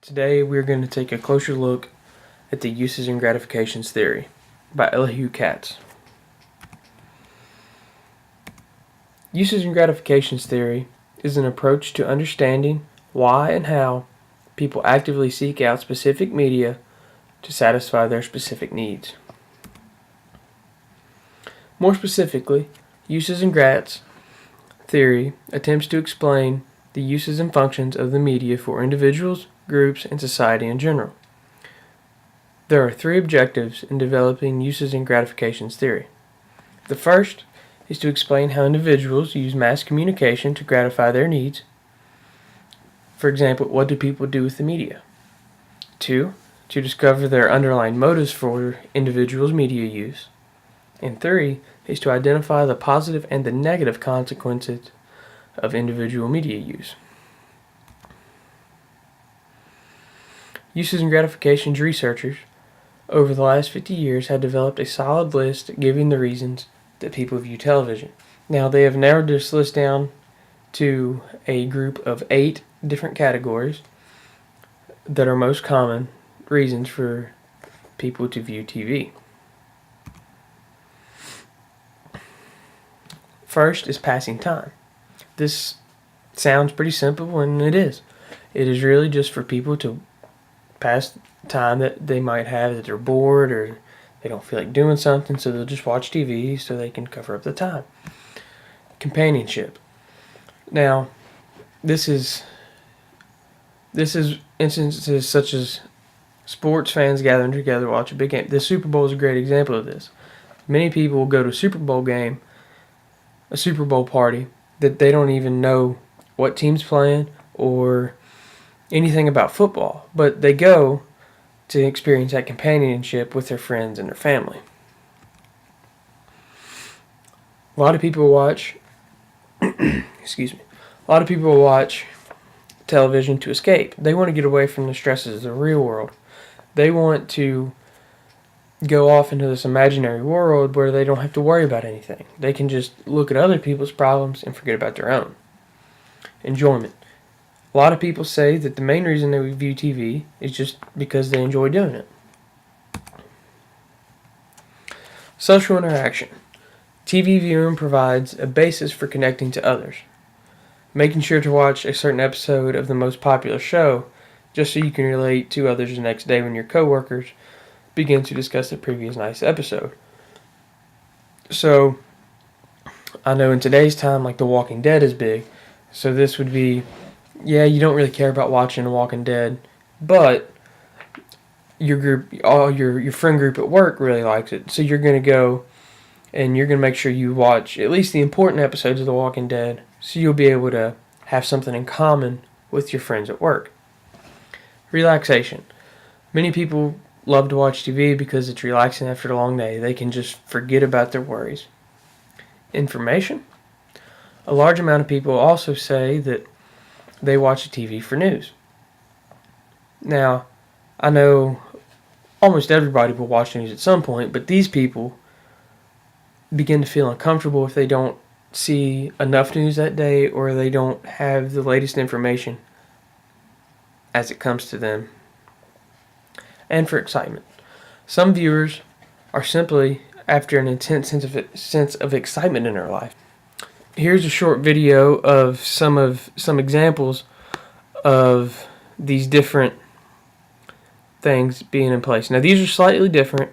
Today we're going to take a closer look at the uses and gratifications theory by Elihu Katz. Uses and gratifications theory is an approach to understanding why and how people actively seek out specific media to satisfy their specific needs. More specifically, uses and grats theory attempts to explain the uses and functions of the media for individuals, groups, and society in general. There are three objectives in developing uses and gratifications theory. The first is to explain how individuals use mass communication to gratify their needs. For example, what do people do with the media? 2, to discover their underlying motives for individuals' media use. And 3 is to identify the positive and the negative consequences of individual media use. Uses and gratifications researchers over the last 50 years have developed a solid list giving the reasons that people view television. Now, they have narrowed this list down to a group of 8 different categories that are most common reasons for people to view TV. First is passing time. This sounds pretty simple, and it is. It is really just for people to pass time that they might have, that they're bored or they don't feel like doing something, so they'll just watch TV so they can cover up the time. Companionship. Now, this is instances such as sports fans gathering together to watch a big game. The Super Bowl is a great example of this. Many people will go to a Super Bowl game, a Super Bowl party, that they don't even know what team's playing or anything about football, but they go to experience that companionship with their friends and their family. A lot of people watch television to escape. They want to get away from the stresses of the real world. They want to go off into this imaginary world where they don't have to worry about anything. They can just look at other people's problems and forget about their own. Enjoyment. A lot of people say that the main reason they view TV is just because they enjoy doing it. Social interaction. TV viewing provides a basis for connecting to others. Making sure to watch a certain episode of the most popular show just so you can relate to others the next day when your coworkers begin to discuss the previous night's episode. So, I know in today's time, like The Walking Dead is big, so this would be, you don't really care about watching The Walking Dead, but your group, your friend group at work really likes it, so you're going to go and you're going to make sure you watch at least the important episodes of The Walking Dead, so you'll be able to have something in common with your friends at work. Relaxation. Many people love to watch TV because it's relaxing after a long day. They can just forget about their worries. Information. A large amount of people also say that they watch TV for news. Now, I know almost everybody will watch news at some point, but these people begin to feel uncomfortable if they don't see enough news that day or they don't have the latest information as it comes to them. And for excitement. Some viewers are simply after an intense sense of excitement in their life. Here's a short video of some examples of these different things being in place. Now, these are slightly different,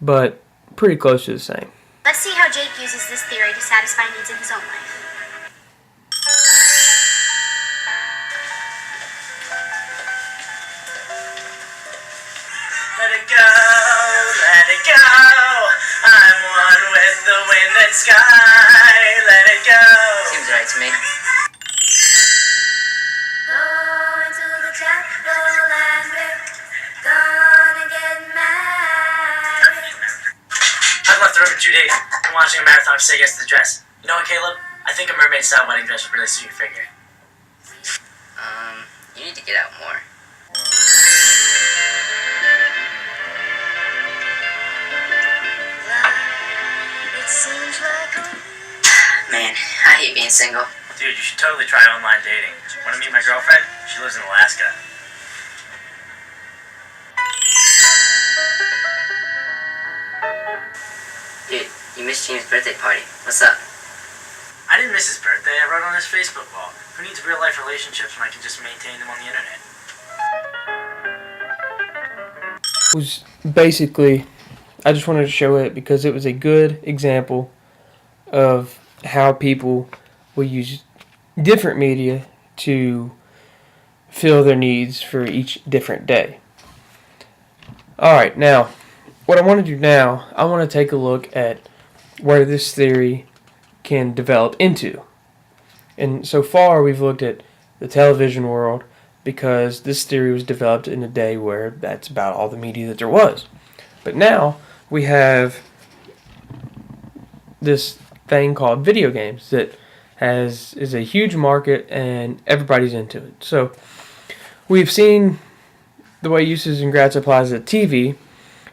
but pretty close to the same. Let's see how Jake uses this theory to satisfy needs in his own life. Let it go, let it go. I'm one with the wind and sky. Let it go. Seems right to me. Go into the chapel and we're gonna get married. I've left the room for 2 days. I'm watching a marathon to say yes to the dress. You know what, Caleb? I think a mermaid-style wedding dress would really suit your figure. You need to get out more. It seems like Man, I hate being single. Dude, you should totally try online dating. Want to meet my girlfriend? She lives in Alaska. Team's birthday party. What's up? I didn't miss his birthday. I wrote on his Facebook wall. Who needs real-life relationships when I can just maintain them on the internet? Was basically, I just wanted to show it because it was a good example of how people will use different media to fill their needs for each different day. Alright, now, what I want to do now, I want to take a look at where this theory can develop into. And so far, we've looked at the television world because this theory was developed in a day where that's about all the media that there was. But now, we have this thing called video games that is a huge market and everybody's into it. So we've seen the way uses and grats applies to TV.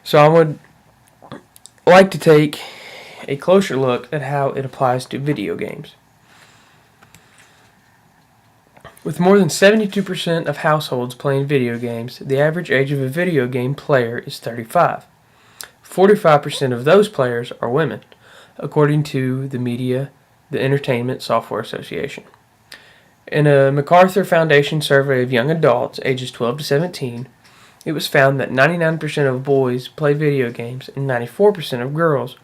So I would like to take a closer look at how it applies to video games. With more than 72% of households playing video games, the average age of a video game player is 35. 45% of those players are women, according to the Entertainment Software Association. In a MacArthur Foundation survey of young adults ages 12 to 17, it was found that 99% of boys play video games and 94% of girls,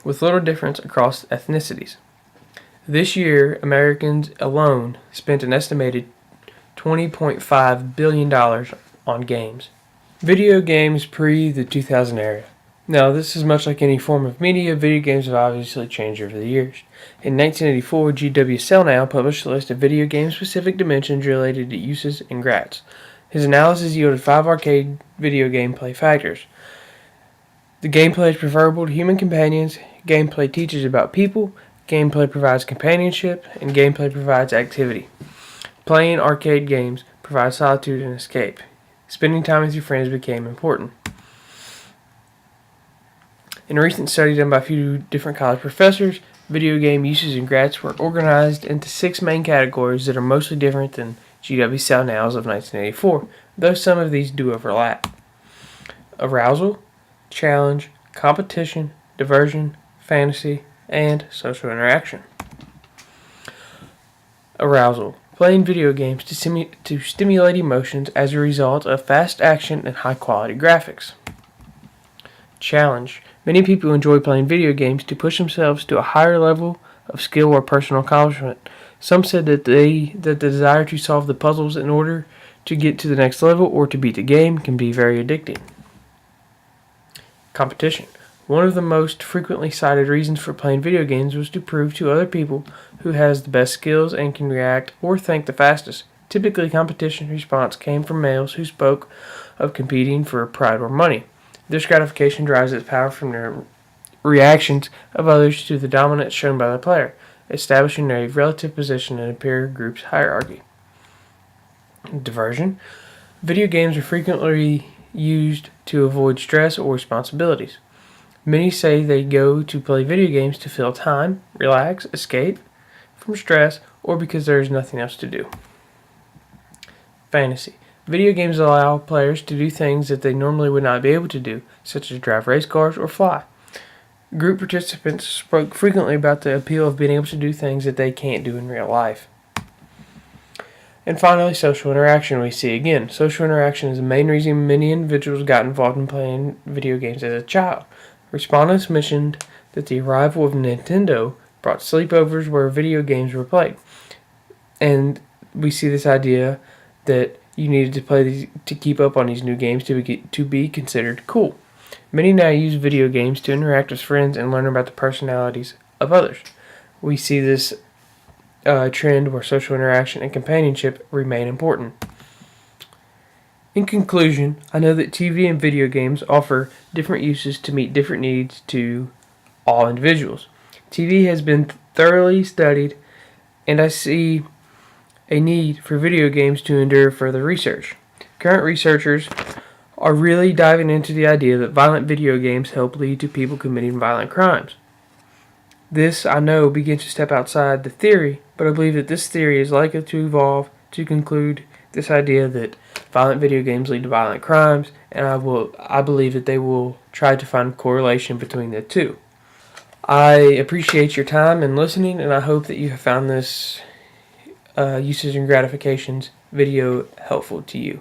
with little difference across ethnicities. This year, Americans alone spent an estimated $20.5 billion on games. Video games pre the 2000 era. Now, this is much like any form of media. Video games have obviously changed over the years. In 1984, GW Sellnow published a list of video game-specific dimensions related to uses and grats. His analysis yielded 5 arcade video gameplay factors. The gameplay is preferable to human companions, gameplay teaches about people, gameplay provides companionship, and gameplay provides activity. Playing arcade games provides solitude and escape. Spending time with your friends became important. In a recent study done by a few different college professors, video game uses and grats were organized into 6 main categories that are mostly different than G.W. Sellnow's of 1984, though some of these do overlap. Arousal, challenge, competition, diversion, fantasy, and social interaction. Arousal. Playing video games to stimulate emotions as a result of fast action and high-quality graphics. Challenge. Many people enjoy playing video games to push themselves to a higher level of skill or personal accomplishment. Some said that the desire to solve the puzzles in order to get to the next level or to beat the game can be very addicting. Competition. One of the most frequently cited reasons for playing video games was to prove to other people who has the best skills and can react or think the fastest. Typically, competition response came from males who spoke of competing for pride or money. This gratification derives its power from the reactions of others to the dominance shown by the player, establishing a relative position in a peer group's hierarchy. Diversion. Video games are frequently used to avoid stress or responsibilities. Many say they go to play video games to fill time, relax, escape from stress, or because there is nothing else to do. Fantasy. Video games allow players to do things that they normally would not be able to do, such as drive race cars or fly. Group participants spoke frequently about the appeal of being able to do things that they can't do in real life. And finally, social interaction we see again. Social interaction is the main reason many individuals got involved in playing video games as a child. Respondents mentioned that the arrival of Nintendo brought sleepovers where video games were played. And we see this idea that you needed to play these to keep up on these new games to be considered cool. Many now use video games to interact with friends and learn about the personalities of others. We see this trend where social interaction and companionship remain important. In conclusion, I know that TV and video games offer different uses to meet different needs to all individuals. TV has been thoroughly studied, and I see a need for video games to endure further research. Current researchers are really diving into the idea that violent video games help lead to people committing violent crimes. This, I know, begins to step outside the theory, but I believe that this theory is likely to evolve to conclude this idea that violent video games lead to violent crimes, and I believe that they will try to find a correlation between the two. I appreciate your time and listening, and I hope that you have found this uses and gratifications video helpful to you.